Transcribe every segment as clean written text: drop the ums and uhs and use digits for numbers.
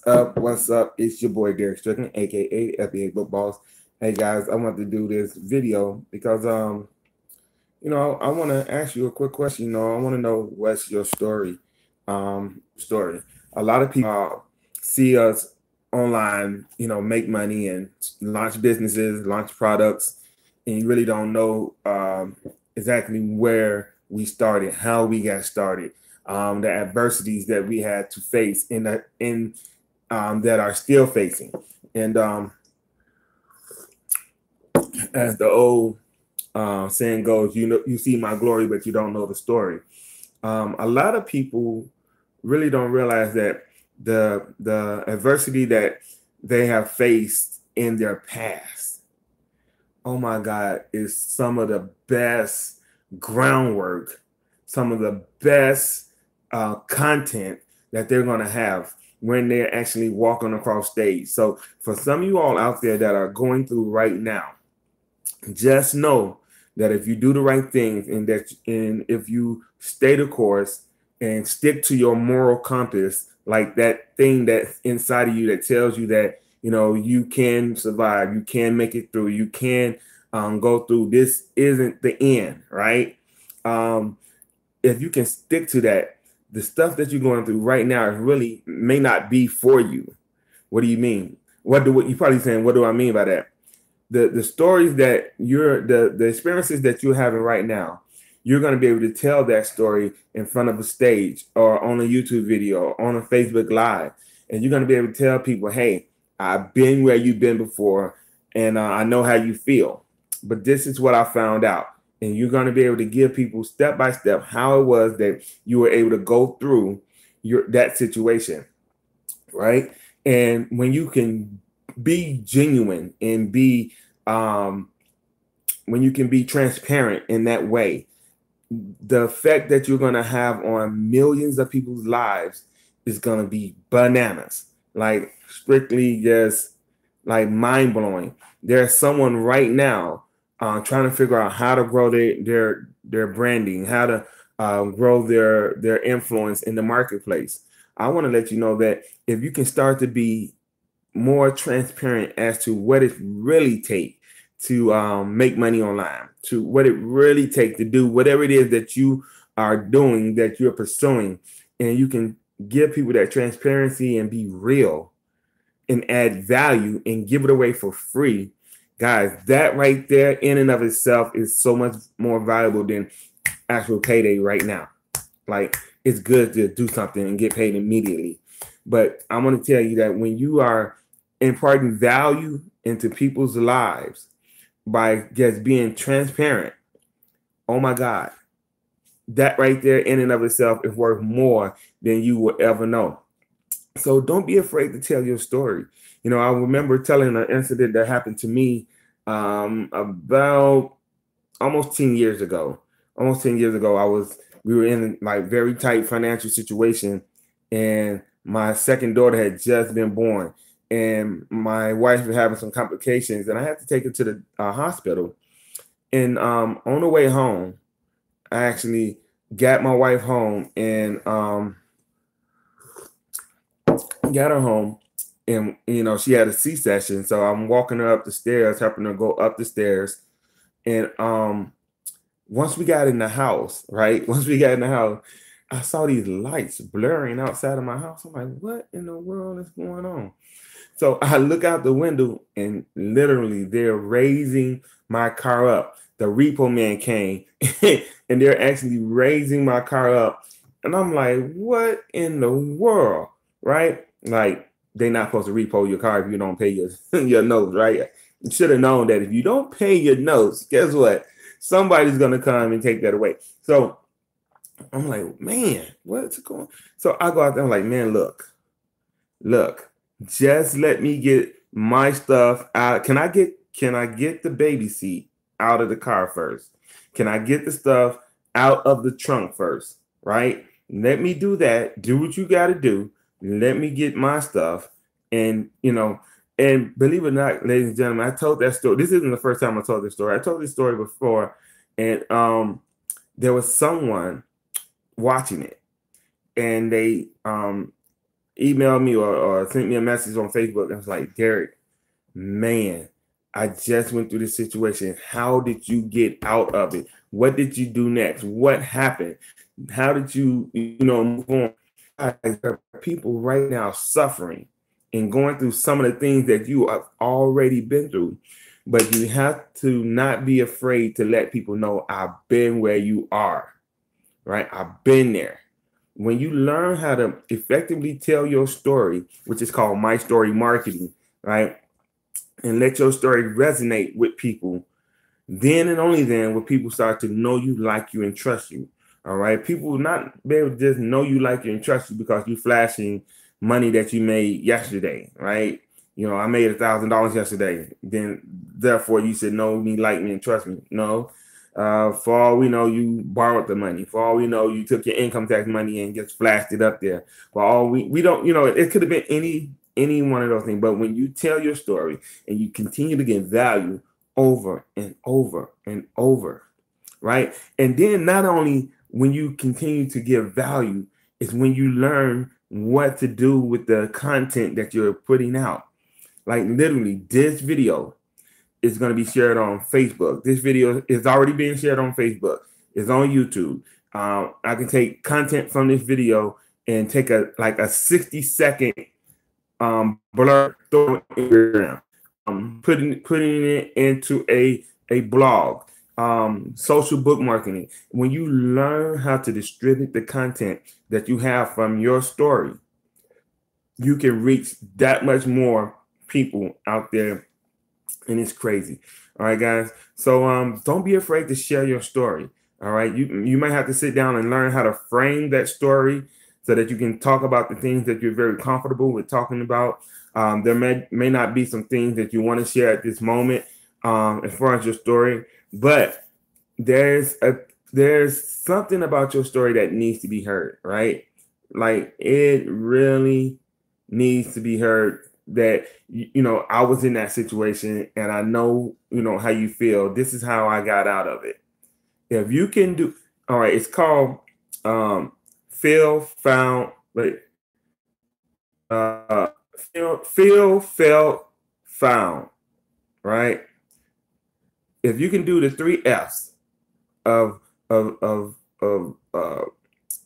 up? What's up? It's your boy Derek Strickland, aka FBA Book Boss. Hey guys, I want to do this video because I want to ask you a quick question. I want to know what's your story. Story. A lot of people see us online, make money and launch businesses, launch products, and you really don't know exactly where we started, how we got started, the adversities that we had to face in that are still facing. And as the old saying goes, you see my glory, but you don't know the story. A lot of people really don't realize that the adversity that they have faced in their past, oh my God, is some of the best groundwork, some of the best content that they're going to have when they're actually walking across stage. So for some of you all out there that are going through right now, just know that if you do the right things and if you stay the course and stick to your moral compass, like that thing that's inside of you that tells you that you can survive, you can make it through, you can go through. This isn't the end, right? If you can stick to that, the stuff that you're going through right now really may not be for you. What do you mean? What you're probably saying? What do I mean by that? The stories that the experiences that you're having right now, you're going to be able to tell that story in front of a stage or on a YouTube video or on a Facebook Live, and you're going to be able to tell people, hey, I've been where you've been before, and I know how you feel, but this is what I found out. And you're going to be able to give people step by step how it was that you were able to go through that situation, right? And when you can be genuine and when you can be transparent in that way, the effect that you're going to have on millions of people's lives is going to be bananas, like strictly just like mind blowing. There's someone right now trying to figure out how to grow their branding, how to grow their influence in the marketplace. I want to let you know that if you can start to be more transparent as to what it really takes to make money online, to what it really takes to do whatever it is that you are doing, that you're pursuing, and you can give people that transparency and be real and add value and give it away for free. Guys, that right there in and of itself is so much more valuable than actual payday right now. Like, it's good to do something and get paid immediately. But I'm going to tell you that when you are imparting value into people's lives by just being transparent, oh my God, that right there in and of itself is worth more than you will ever know. So don't be afraid to tell your story. I remember telling an incident that happened to me about almost 10 years ago. Almost 10 years ago, we were in like very tight financial situation, and my second daughter had just been born, and my wife was having some complications, and I had to take her to the hospital. And on the way home, I actually got my wife home and got her home, and she had a C-section, so I'm walking her up the stairs, helping her go up the stairs, and once we got in the house, right? Once we got in the house, I saw these lights blurring outside of my house. I'm like, what in the world is going on? So I look out the window, and literally they're raising my car up. The repo man came and they're actually raising my car up. And I'm like, what in the world? Right? Like, they're not supposed to repo your car if you don't pay your notes, right? You should have known that if you don't pay your notes, guess what? Somebody's going to come and take that away. So I'm like, man, what's going on? So I go out there, I'm like, man, look, just let me get my stuff out. Can I get the baby seat out of the car first? Can I get the stuff out of the trunk first? Right? Let me do that. Do what you got to do. Let me get my stuff. And, and believe it or not, ladies and gentlemen, I told that story. This isn't the first time I told this story. I told this story before, and there was someone watching it, and they emailed me or sent me a message on Facebook. I was like, Derek, man, I just went through this situation. How did you get out of it? What did you do next? What happened? How did you, move on? There are people right now suffering and going through some of the things that you have already been through. But you have to not be afraid to let people know I've been where you are, right? I've been there. When you learn how to effectively tell your story, which is called My Story Marketing, right? And let your story resonate with people, then and only then will people start to know you, like you, and trust you. All right. People will not be able to just know you, like you, and trust you because you're flashing money that you made yesterday, right? I made $1,000 yesterday. Then therefore you should know me, like me, and trust me. No. For all we know, you borrowed the money. For all we know, you took your income tax money and just flashed it up there. For all we don't, it could have been any one of those things. But when you tell your story and you continue to get value over and over and over, right? And then not only when you continue to give value, is when you learn what to do with the content that you're putting out. Like literally, this video is going to be shared on Facebook. This video is already being shared on Facebook. It's on YouTube. I can take content from this video and take a 60-second blur, throw it in Instagram, putting it into a blog, social book marketing. When you learn how to distribute the content that you have from your story, you can reach that much more people out there, and it's crazy. All right, guys. So don't be afraid to share your story. All right, you might have to sit down and learn how to frame that story so that you can talk about the things that you're very comfortable with talking about. There may not be some things that you want to share at this moment as far as your story, but there's something about your story that needs to be heard, right? Like it really needs to be heard. That I was in that situation and I know how you feel. This is how I got out of it. If you can do, all right, it's called Feel Felt Found, right? If you can do the 3 F's of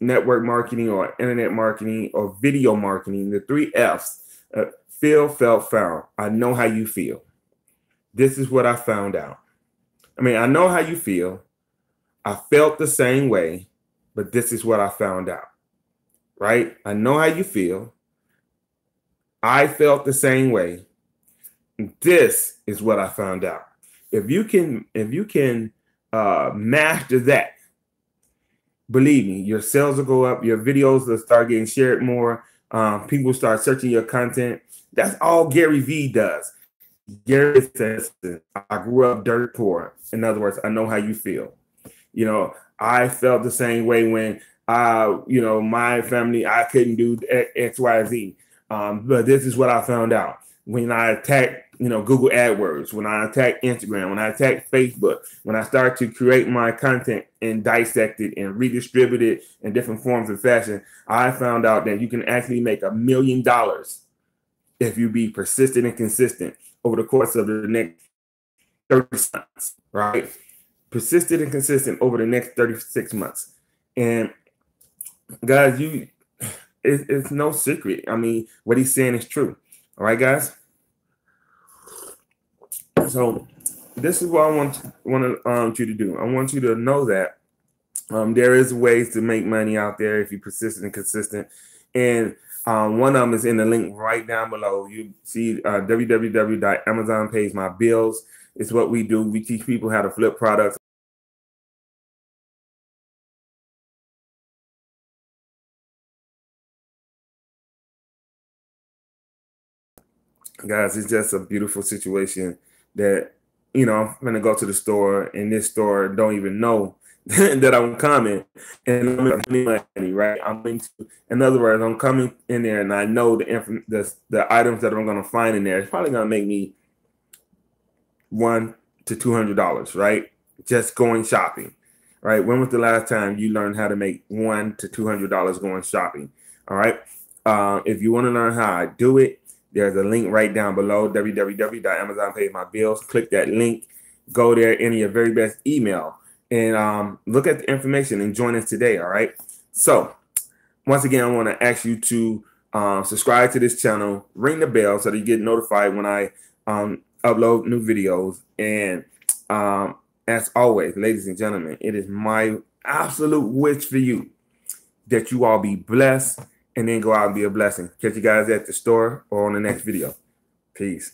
network marketing or internet marketing or video marketing, the 3 F's, feel, felt, found. I know how you feel. This is what I found out. I know how you feel. I felt the same way, but this is what I found out, right? I know how you feel. I felt the same way. This is what I found out. If you can master that, believe me, your sales will go up. Your videos will start getting shared more. People start searching your content. That's all Gary Vee does. Gary says, I grew up dirt poor. In other words, I know how you feel. I felt the same way when my family, I couldn't do X, Y, Z. But this is what I found out. When I attacked, Google AdWords, when I attacked Instagram, when I attacked Facebook, when I started to create my content and dissect it and redistribute it in different forms and fashion, I found out that you can actually make $1 million if you be persistent and consistent over the course of the next 36 months, right? Persistent and consistent over the next 36 months. And guys, it's no secret. What he's saying is true. All right, guys. So this is what I want you to do. I want you to know that there is ways to make money out there if you're persistent and consistent. And one of them is in the link right down below. You see www.Amazon pays my bills. It's what we do. We teach people how to flip products. Guys, it's just a beautiful situation that, I'm going to go to the store and this store don't even know that I'm coming and I'm making money, right? In other words, I'm coming in there and I know the items that I'm going to find in there. It's probably going to make me $100 to $200, right? Just going shopping, right? When was the last time you learned how to make $100 to $200 going shopping? All right. If you want to learn how I do it, there's a link right down below, www.amazonpaysmybills. Click that link, go there, enter your very best email, and look at the information and join us today, all right? So once again, I want to ask you to subscribe to this channel, ring the bell so that you get notified when I upload new videos. And as always, ladies and gentlemen, it is my absolute wish for you that you all be blessed and then go out and be a blessing. Catch you guys at the store or on the next video. Peace.